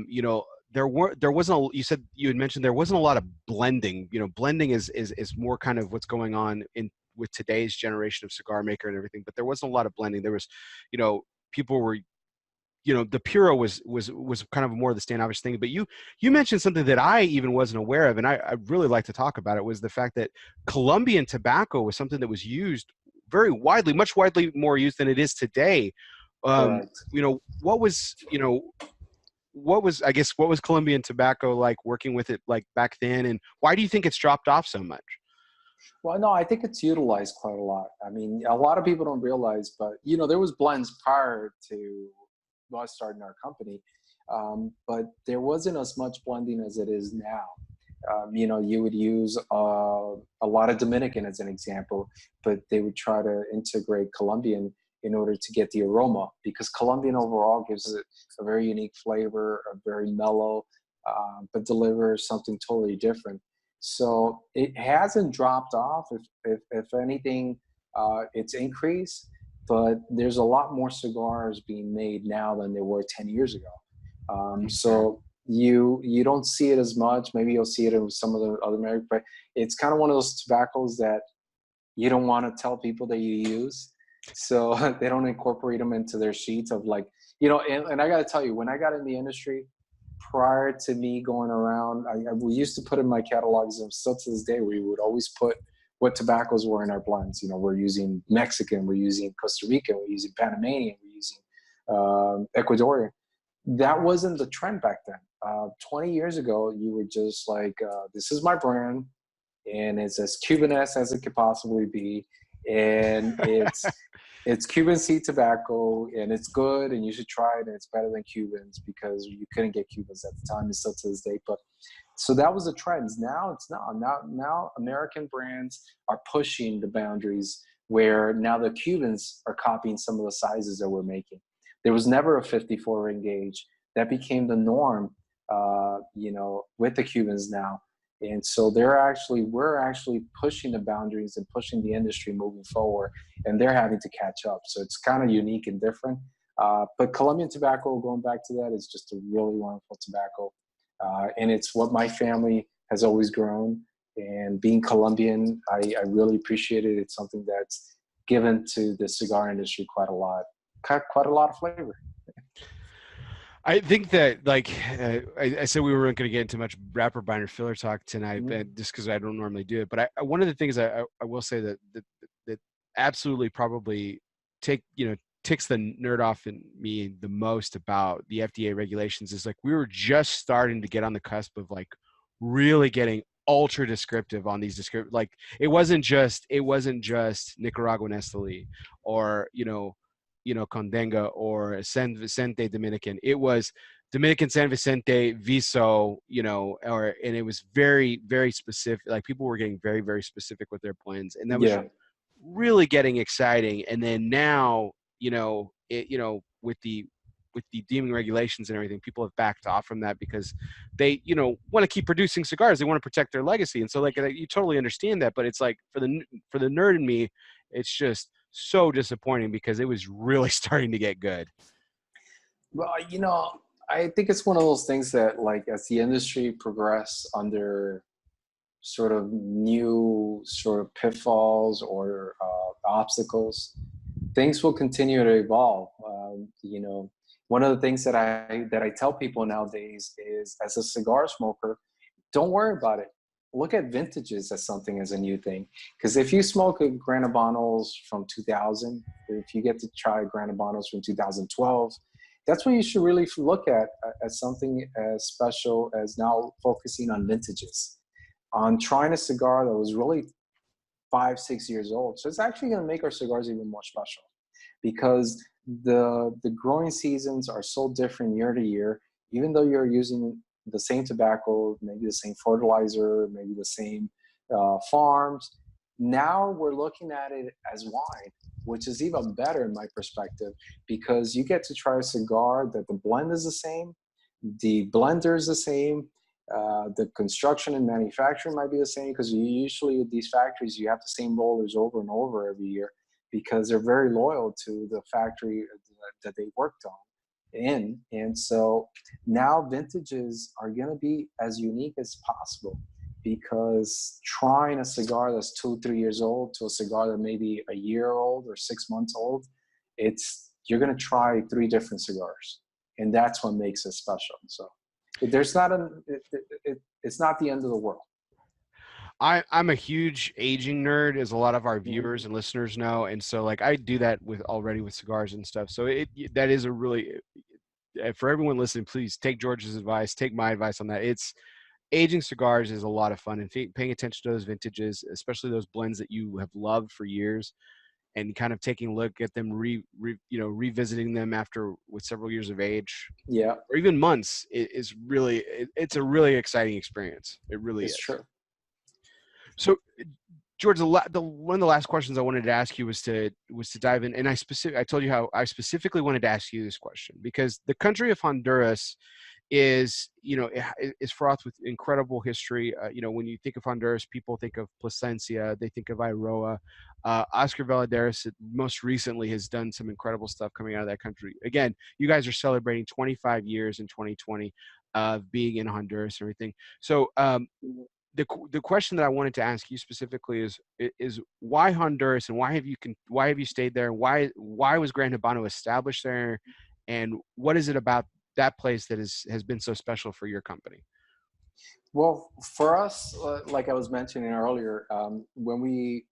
You know, there wasn't you said you had mentioned there wasn't a lot of blending. You know, blending is more kind of what's going on in with today's generation of cigar maker and everything, but there wasn't a lot of blending. There was, you know, people were, you know, the Puro was kind of more of the standoffish thing. But you mentioned something that I even wasn't aware of, and I really like to talk about it, was the fact that Colombian tobacco was something that was used very widely, much widely more used than it is today. Correct. You know, I guess what was Colombian tobacco like working with it like back then, and why do you think it's dropped off so much? Well, no, I think it's utilized quite a lot. I mean, a lot of people don't realize, but you know, there was blends prior to us starting our company, but there wasn't as much blending as it is now. You know, you would use a lot of Dominican as an example, but they would try to integrate Colombian in order to get the aroma, because Colombian overall gives it a very unique flavor, a very mellow, but delivers something totally different. So it hasn't dropped off. If anything, it's increased, but there's a lot more cigars being made now than there were 10 years ago. Okay. So you don't see it as much. Maybe you'll see it in some of the other American, but it's kind of one of those tobaccos that you don't want to tell people that you use. So they don't incorporate them into their sheets of like, you know, and I got to tell you, when I got in the industry, prior to me going around, we used to put in my catalogs, and still to this day, we would always put what tobaccos were in our blends. You know, we're using Mexican, we're using Costa Rican, we're using Panamanian, we're using Ecuadorian. That wasn't the trend back then. 20 years ago, you were just like, this is my brand, and it's as Cuban-esque as it could possibly be, and it's Cuban seed tobacco, and it's good, and you should try it, and it's better than Cubans because you couldn't get Cubans at the time, and still to this day. But so that was the trends. Now it's not. Now American brands are pushing the boundaries where now the Cubans are copying some of the sizes that we're making. There was never a 54 ring gauge. That became the norm, you know, with the Cubans now. And so we're actually pushing the boundaries and pushing the industry moving forward, and they're having to catch up. So it's kind of unique and different. But Colombian tobacco, going back to that, is just a really wonderful tobacco. And it's what my family has always grown. And being Colombian, I really appreciate it. It's something that's given to the cigar industry quite a lot of flavor. I think that, like, I said, we weren't going to get into much wrapper binder filler talk tonight, Mhm. but just because I don't normally do it. But one of the things I will say that absolutely probably ticks the nerd off in me the most about the FDA regulations is, like, we were just starting to get on the cusp of, like, really getting ultra descriptive on these like, it wasn't just Nicaraguan Esteli, or Condenga, or San Vicente Dominican. It was Dominican San Vicente Viso, and it was very, very specific. Like, people were getting very, very specific with their blends, and that was Yeah. really getting exciting. And then now, with the deeming regulations and everything, people have backed off from that because they, want to keep producing cigars. They want to protect their legacy. And so, like, you totally understand that, but it's like, for the nerd in me, it's just so disappointing because it was really starting to get good. Well, you know, I think it's one of those things that, like, as the industry progress under sort of new sort of pitfalls or obstacles, things will continue to evolve. You know, one of the things that I tell people nowadays is, as a cigar smoker, don't worry about it. Look at vintages as something as a new thing. Because if you smoke a Gran Habanos from 2000, if you get to try Gran Habanos from 2012, that's what you should really look at as something as special as now focusing on vintages, on trying a cigar that was really 5, 6 years old. So it's actually going to make our cigars even more special, because the growing seasons are so different year to year. Even though you're using the same tobacco, maybe the same fertilizer, maybe the same farms, now we're looking at it as wine, which is even better in my perspective, because you get to try a cigar that the blend is the same, The blender is the same. The construction and manufacturing might be the same, because usually with these factories, you have the same rollers over and over every year, because they're very loyal to the factory that they worked on in. And so now vintages are going to be as unique as possible, because trying a cigar that's 2-3 years old to a cigar that may be a year old or 6 months old, you're going to try 3 different cigars, and that's what makes it special. So there's not it's not the end of the world. I'm a huge aging nerd, as a lot of our viewers and listeners know, and so like I do that with cigars and stuff. So that is a really, for everyone listening, please take George's advice, take my advice on that. It's aging cigars is a lot of fun, and paying attention to those vintages, especially those blends that you have loved for years, and kind of taking a look at them, revisiting them after with several years of age, Yeah, or even months, is really, it's a really exciting experience. It really is. true. So, George, one of the last questions I wanted to ask you was to dive in, and I told you how I specifically wanted to ask you this question, because the country of Honduras is fraught with incredible history. When you think of Honduras, people think of Plasencia, they think of Iroa. Oscar Valadares most recently has done some incredible stuff coming out of that country. Again, you guys are celebrating 25 years in 2020 of being in Honduras and everything. So the question that I wanted to ask you specifically is why Honduras, and why have you stayed there, and why was Gran Habano established there, and what is it about that place that has been so special for your company? Well, for us, like I was mentioning earlier, when we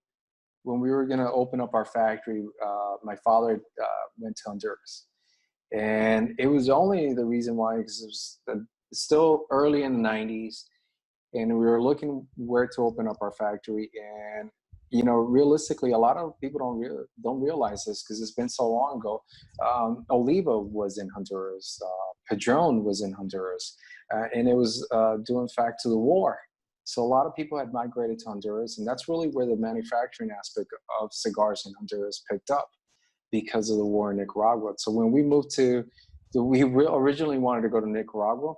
were going to open up our factory, my father went to Honduras, and it was only the reason why, because it was still early in the 90s, and we were looking where to open up our factory. And realistically, a lot of people don't realize this, because it's been so long ago. Oliva was in Honduras, Padron was in Honduras, and it was due in fact to the war. So a lot of people had migrated to Honduras, and that's really where the manufacturing aspect of cigars in Honduras picked up, because of the war in Nicaragua. So when we moved we originally wanted to go to Nicaragua,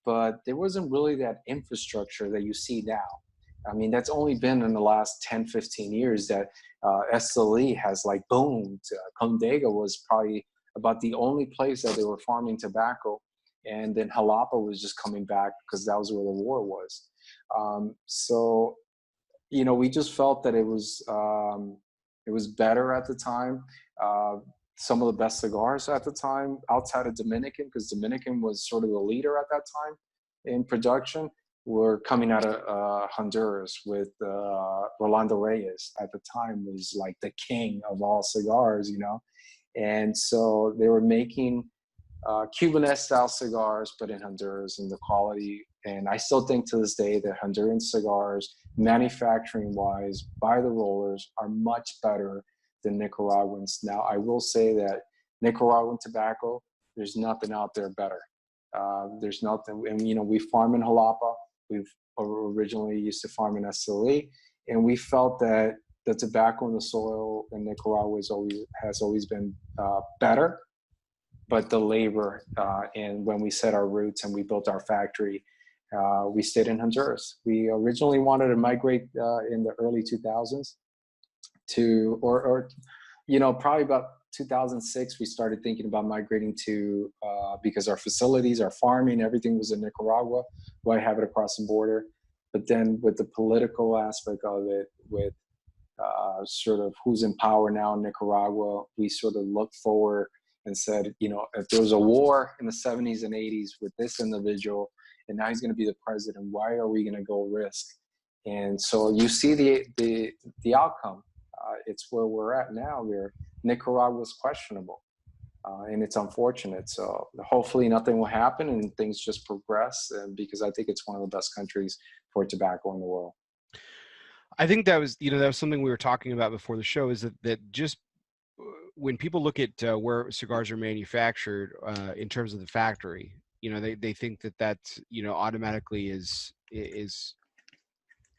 but there wasn't really that infrastructure that you see now. I mean, that's only been in the last 10, 15 years that Esteli has like boomed. Condega was probably about the only place that they were farming tobacco. And then Jalapa was just coming back, because that was where the war was. So we just felt that it was better at the time. Some of the best cigars at the time outside of Dominican, because Dominican was sort of the leader at that time in production, were coming out of Honduras with Rolando Reyes. At the time was like the king of all cigars, and so they were making Cubanese style cigars, but in Honduras, and the quality. And I still think to this day that Honduran cigars, manufacturing wise, by the rollers, are much better than Nicaraguans. Now, I will say that Nicaraguan tobacco, there's nothing out there better. There's nothing, and we farm in Jalapa. We've originally used to farm in Esteli, and we felt that the tobacco in the soil in Nicaragua has always been better. But the labor, and when we set our roots and we built our factory, we stayed in Honduras. We originally wanted to migrate in the early 2000s to, probably about 2006, we started thinking about migrating to, because our facilities, our farming, everything was in Nicaragua. Why have it across the border? But then with the political aspect of it, with sort of who's in power now in Nicaragua, we sort of looked forward and said, if there was a war in the 70s and 80s with this individual, and now he's going to be the president, why are we going to go risk? And so you see the outcome. It's where we're at now, where Nicaragua is questionable, and it's unfortunate. So hopefully nothing will happen and things just progress, because I think it's one of the best countries for tobacco in the world. I think that was something we were talking about before the show, is that just when people look at where cigars are manufactured in terms of the factory, they think that automatically is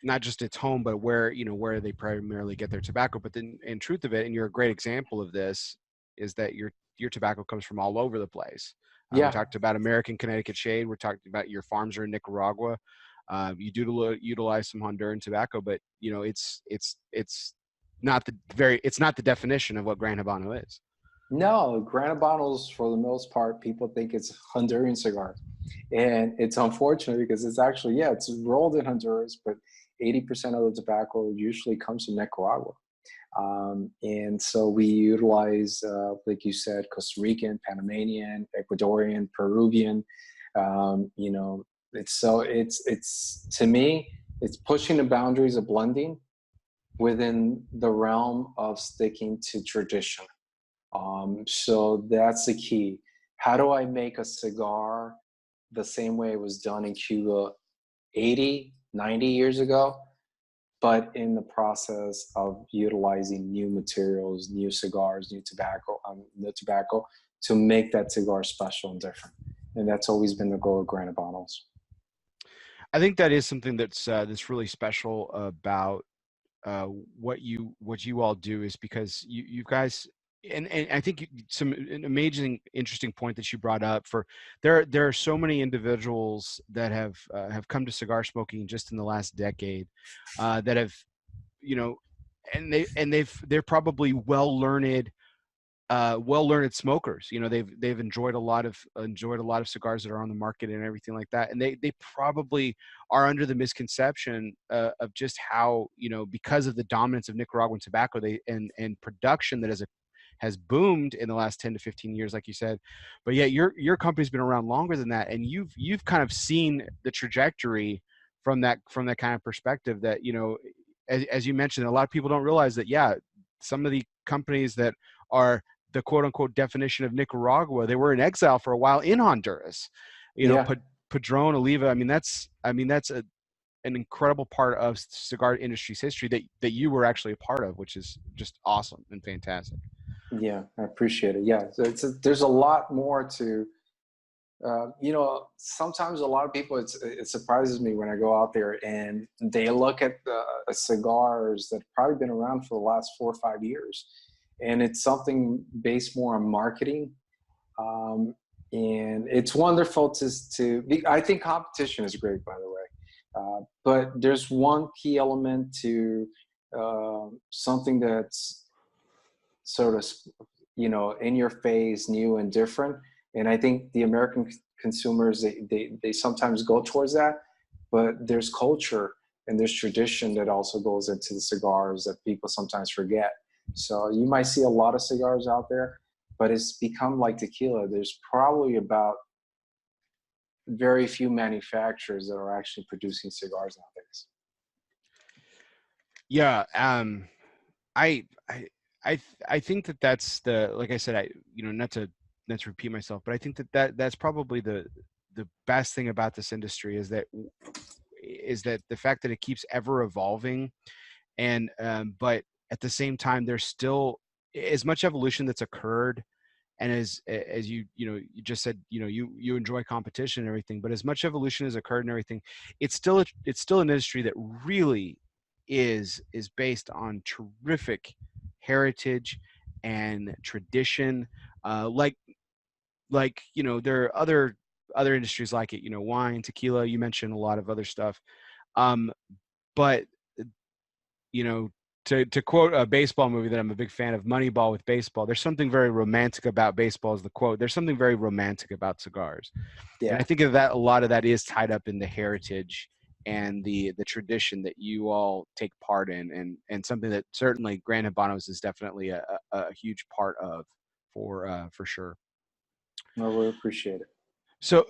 not just its home, but where they primarily get their tobacco. But then, in truth of it, and you're a great example of this, is that your tobacco comes from all over the place. We Yeah. talked about American Connecticut shade. We're talking about your farms are in Nicaragua. You do utilize some Honduran tobacco, but you know it's not the definition of what Gran Habano is. No, Gran Habanos, for the most part, people think it's Honduran cigar. And it's unfortunate because it's actually, yeah, it's rolled in Honduras, but 80% of the tobacco usually comes from Nicaragua. And so we utilize, like you said, Costa Rican, Panamanian, Ecuadorian, Peruvian. You know, it's to me, it's pushing the boundaries of blending within the realm of sticking to tradition. So that's the key. How do I make a cigar the same way it was done in Cuba 80, 90 years ago, but in the process of utilizing new materials, new cigars, new tobacco to make that cigar special and different. And that's always been the goal of Gran Habanos. I think that is something that's really special about what you all do, is because you guys, and I think an amazing, interesting point that you brought up. For there are so many individuals that have come to cigar smoking just in the last decade, that have, you know, and they're probably well learned smokers. You know, they've enjoyed a lot of cigars that are on the market and everything like that, and they probably are under the misconception of just how, you know, because of the dominance of Nicaraguan tobacco, and production that has boomed in the last 10 to 15 years, like you said. But yet your company's been around longer than that, and you've kind of seen the trajectory from that kind of perspective, that, you know, as you mentioned, a lot of people don't realize that, yeah, some of the companies that are the quote unquote definition of Nicaragua, they were in exile for a while in Honduras. You know, Yeah. Padron, Oliva. I mean, that's an incredible part of cigar industry's history that you were actually a part of, which is just awesome and fantastic. Yeah, I appreciate it. Yeah, so there's a lot more to, you know, sometimes a lot of people, it surprises me when I go out there and they look at the cigars that have probably been around for the last 4 or 5 years, and it's something based more on marketing. And it's wonderful I think competition is great, by the way. But there's one key element to something that's sort of, you know, in your face, new and different. And I think the American consumers, they sometimes go towards that, but there's culture and there's tradition that also goes into the cigars that people sometimes forget. So you might see a lot of cigars out there, but it's become like tequila. There's probably about very few manufacturers that are actually producing cigars nowadays. Yeah. I I think that's like I said, you know, not to repeat myself, but I think that's probably the best thing about this industry, is that the fact that it keeps ever evolving. And but at the same time, there's still as much evolution that's occurred, and as you just said, you know, you enjoy competition and everything, but as much evolution has occurred and everything, it's still an industry that really is based on terrific heritage and tradition. Like you know, there are other industries like it, you know, wine, tequila, you mentioned a lot of other stuff. um but you know, to quote a baseball movie that I'm a big fan of, Moneyball, with baseball, there's something very romantic about baseball, is the quote. There's something very romantic about cigars. And I Yeah. think of that, a lot of that is tied up in the heritage and the tradition that you all take part in, and something that certainly Gran Habanos is definitely a huge part of, for sure. I really appreciate it. So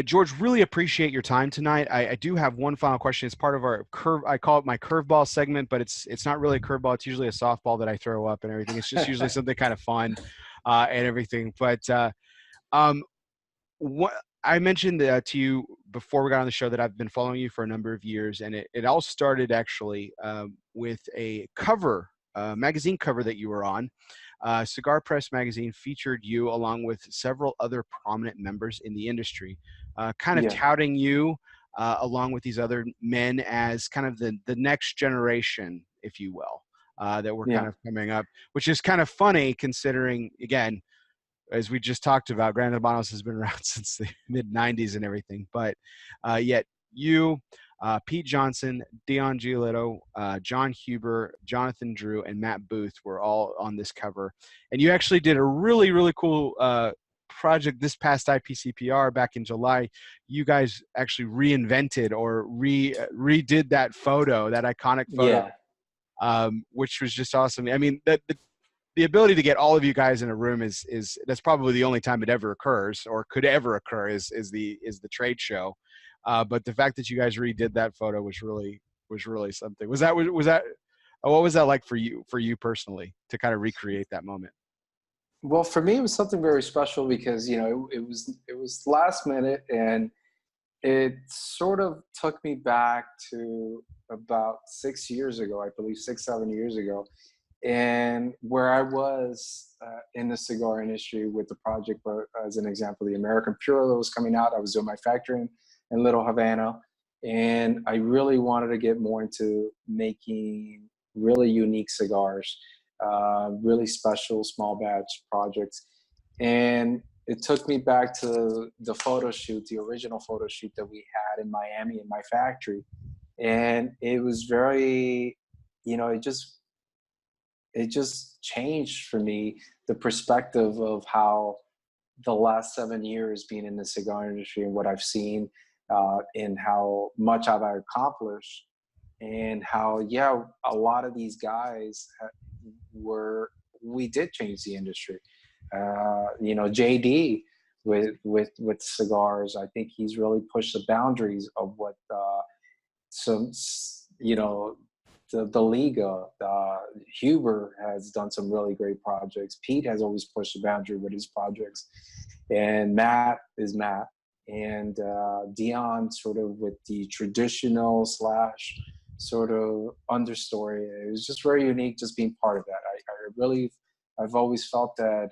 George, really appreciate your time tonight. I do have one final question. It's part of our curve. I call it my curveball segment, but it's not really a curveball. It's usually a softball that I throw up and everything. It's just usually something kind of fun and everything. But um, what I mentioned to you before we got on the show, that I've been following you for a number of years, and it all started actually with a cover, magazine cover that you were on. Cigar Press magazine featured you along with several other prominent members in the industry, kind of Yeah. touting you along with these other men as kind of the next generation, if you will. that were kind Yeah. of coming up, which is kind of funny considering, again, as we just talked about, Gran Habanos has been around since the mid 90s and everything. But yet you, Pete Johnson, Dion Giolito, John Huber, Jonathan Drew, and Matt Booth were all on this cover. And you actually did a really, really cool project this past IPCPR back in July. You guys actually reinvented or redid that photo, that iconic photo, which was just awesome. I mean, the ability to get all of you guys in a room is that's probably the only time it ever occurs or could ever occur is the trade show. But the fact that you guys redid that photo was really something. Was that what was that like for you personally to kind of recreate that moment? Well, for me, it was something very special because, you know, it was last minute, and it sort of took me back to about 6 years ago, I believe 6-7 years ago, and where I was in the cigar industry with the project. But as an example, the American Pure that was coming out, I was doing my factory in Little Habano, and I really wanted to get more into making really unique cigars, really special small batch projects. And it took me back to the photo shoot, the original photo shoot that we had in Miami in my factory. And it was very, you know, it just changed for me the perspective of how the last 7 years being in the cigar industry and what I've seen, and how much I've accomplished, and how, yeah, a lot of these guys we did change the industry. You know, JD with cigars, I think he's really pushed the boundaries of what some, you know, the Liga. Huber has done some really great projects. Pete has always pushed the boundary with his projects, and Matt is Matt, and Dion sort of with the traditional slash sort of understory. It was just very unique, just being part of that. I've always felt that.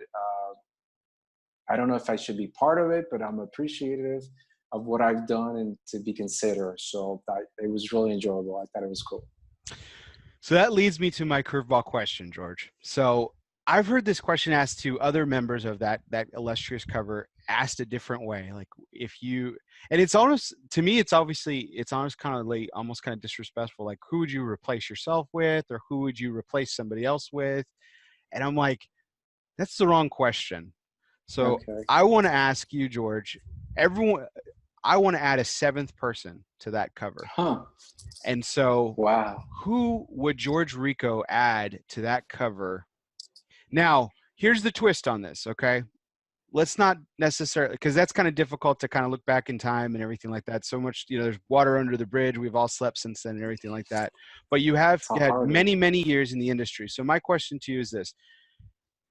I don't know if I should be part of it, but I'm appreciative of what I've done and to be considered. So it was really enjoyable. I thought it was cool. So that leads me to my curveball question, George. So I've heard this question asked to other members of that illustrious cover, asked a different way. Like if you, and it's almost, to me, it's almost kind of like almost kind of disrespectful. Like who would you replace yourself with, or who would you replace somebody else with? And I'm like, that's the wrong question. So Okay. I want to ask you, George, I want to add a seventh person to that cover. Huh. And so Wow. who would George Rico add to that cover? Now, here's the twist on this, okay? Let's not necessarily, because that's kind of difficult to kind of look back in time and everything like that. So much, you know, there's water under the bridge. We've all slept since then and everything like that. But you have had many, many years in the industry. So my question to you is this.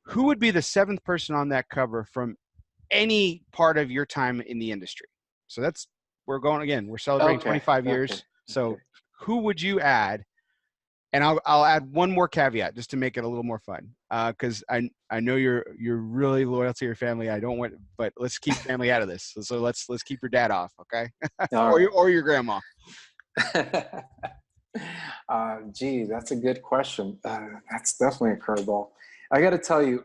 Who would be the seventh person on that cover from any part of your time in the industry? So that's, we're celebrating 25 years. So who would you add? And I'll add one more caveat just to make it a little more fun. Cause I know you're really loyal to your family. I don't want, but let's keep family out of this. So let's keep your dad off. Okay. or your grandma. Gee, that's a good question. That's definitely a curveball. I got to tell you,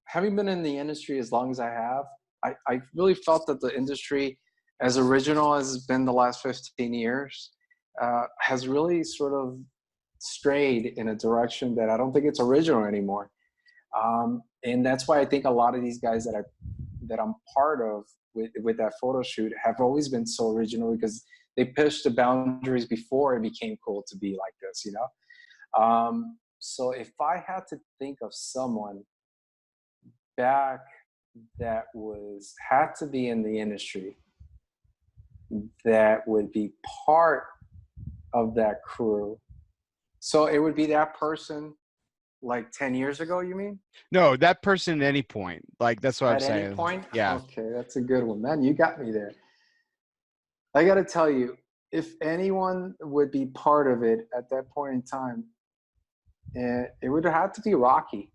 having been in the industry as long as I have, I really felt that the industry, as original as it's been the last 15 years, has really sort of strayed in a direction that I don't think it's original anymore. And that's why I think a lot of these guys that I'm part of with that photo shoot have always been so original, because they pushed the boundaries before it became cool to be like this, you know? So if I had to think of someone back that had to be in the industry that would be part of that crew, so it would be that person like 10 years ago, you mean? No, that person at any point. Like that's what I'm saying. At any point? Yeah. Okay, that's a good one, man. You got me there. I got to tell you, if anyone would be part of it at that point in time, it would have to be Rocky.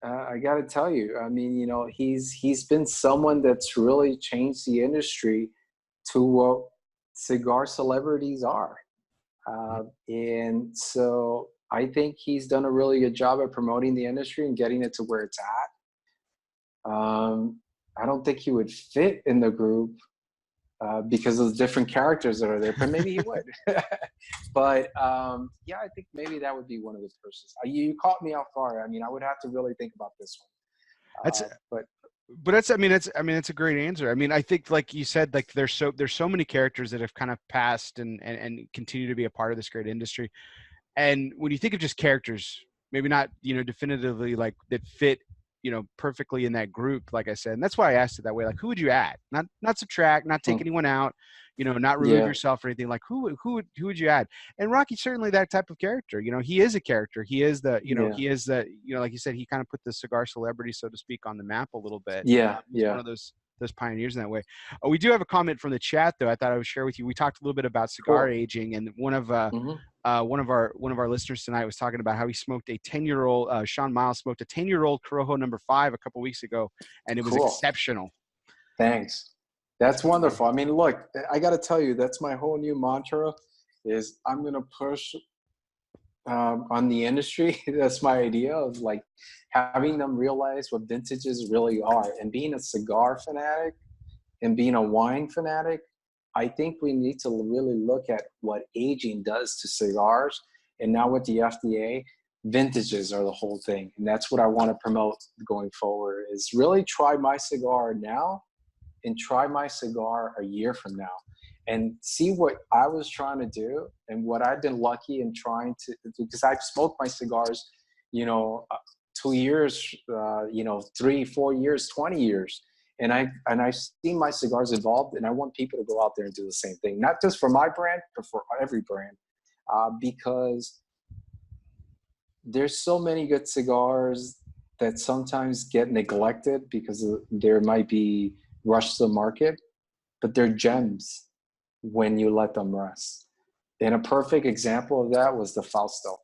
I got to tell you, I mean, you know, he's been someone that's really changed the industry to what cigar celebrities are. And so I think he's done a really good job at promoting the industry and getting it to where it's at. I don't think he would fit in the group because of the different characters that are there, but maybe he would. But yeah, I think maybe that would be one of the persons. You caught me off guard. I mean, I would have to really think about this one. That's But that's it's a great answer. I mean, I think like you said, like there's so many characters that have kind of passed and continue to be a part of this great industry. And when you think of just characters, maybe not, definitively like that fit, perfectly in that group, like I said, and that's why I asked it that way. Like, who would you add? Not subtract, not take anyone out, not remove yeah, yourself or anything. Like, who would you add? And Rocky's certainly that type of character. He is a character. He is the, yeah, he is the, like you said, he kind of put the cigar celebrity, so to speak, on the map a little bit. yeah, He's one of those pioneers in that way. We do have a comment from the chat, though. I thought I would share with you. We talked a little bit about cigar cool. aging, and one of our listeners tonight was talking about how he smoked a 10-year-old. Sean Miles smoked a 10-year-old Corojo number 5 a couple weeks ago, and it was exceptional. Thanks. That's wonderful. I mean, look, I got to tell you, that's my whole new mantra. Is I'm gonna push on the industry. That's my idea of like having them realize what vintages really are, and being a cigar fanatic and being a wine fanatic. I think we need to really look at what aging does to cigars. And now with the FDA, vintages are the whole thing. And that's what I want to promote going forward, is really try my cigar now and try my cigar a year from now and see what I was trying to do and what I've been lucky in trying to, because I've smoked my cigars, 2 years, 3, 4 years, 20 years. And I've seen my cigars evolve, and I want people to go out there and do the same thing, not just for my brand, but for every brand, because there's so many good cigars that sometimes get neglected because there might be rushed to the market, but they're gems when you let them rest. And a perfect example of that was the Fausto.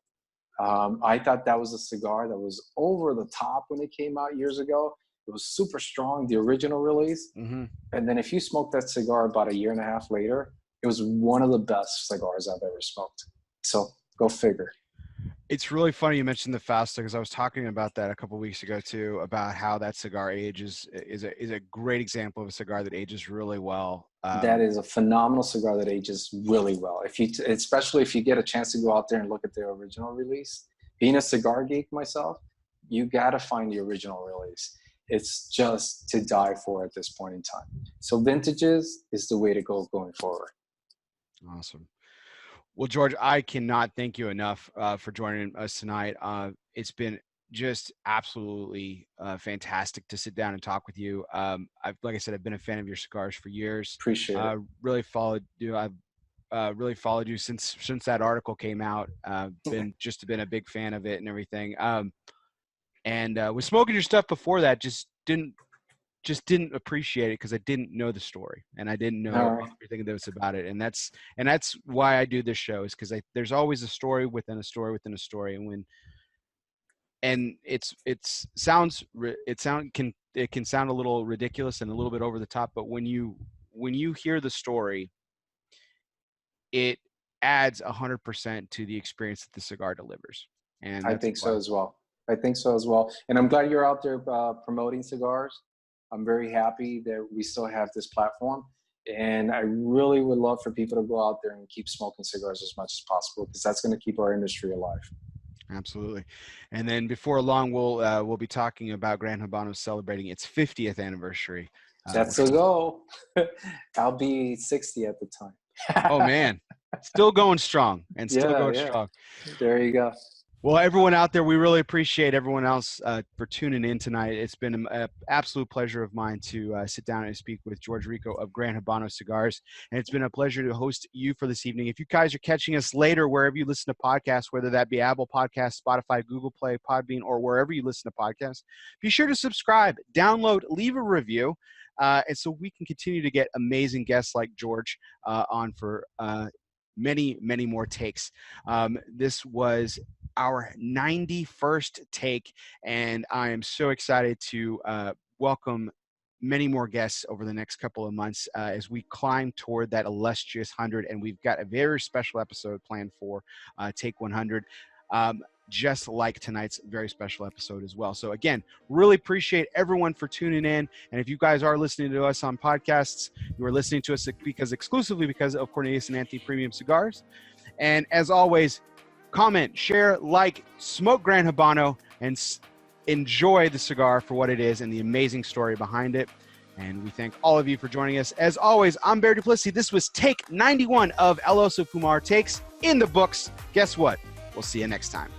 I thought that was a cigar that was over the top when it came out years ago. It was super strong, the original release. Mm-hmm. And then if you smoke that cigar about a year and a half later, it was one of the best cigars I've ever smoked. So go figure. It's really funny you mentioned the Fausto, because I was talking about that a couple of weeks ago too, about how that cigar ages is a great example of a cigar that ages really well. That is a phenomenal cigar that ages really well. Especially if you get a chance to go out there and look at the original release. Being a cigar geek myself, you got to find the original release. It's just to die for at this point in time. So vintages is the way to go going forward. Awesome. Well, George, I cannot thank you enough for joining us tonight. It's been just absolutely fantastic to sit down and talk with you. Like I said, I've been a fan of your cigars for years. Appreciate it. Really followed you. I've really followed you since that article came out. Been a big fan of it and everything. And was smoking your stuff before that, just didn't appreciate it because I didn't know the story and I didn't know everything that was about it. And that's why I do this show, is because there's always a story within a story within a story. And it can sound a little ridiculous and a little bit over the top, but when you hear the story, it adds 100% to the experience that the cigar delivers. And I think so as well. And I'm glad you're out there promoting cigars. I'm very happy that we still have this platform. And I really would love for people to go out there and keep smoking cigars as much as possible, because that's going to keep our industry alive. Absolutely. And then before long, we'll be talking about Gran Habano celebrating its 50th anniversary. That's the goal. I'll be 60 at the time. Oh, man. Still going strong and still going strong. There you go. Well, everyone out there, we really appreciate everyone else for tuning in tonight. It's been an absolute pleasure of mine to sit down and speak with George Rico of Gran Habano Cigars. And it's been a pleasure to host you for this evening. If you guys are catching us later, wherever you listen to podcasts, whether that be Apple Podcasts, Spotify, Google Play, Podbean, or wherever you listen to podcasts, be sure to subscribe, download, leave a review. And so we can continue to get amazing guests like George on for many, many more takes. This was our 91st take, and I am so excited to welcome many more guests over the next couple of months as we climb toward that illustrious 100, and we've got a very special episode planned for Take 100. just like tonight's very special episode as well. So again, really appreciate everyone for tuning in. And if you guys are listening to us on podcasts, you are listening to us exclusively because of Cornelius and Anthony Premium Cigars. And as always, comment, share, like, smoke Gran Habano, and enjoy the cigar for what it is and the amazing story behind it. And we thank all of you for joining us. As always, I'm Bear Duplessis. This was take 91 of El Oso Fumar Takes in the books. Guess what? We'll see you next time.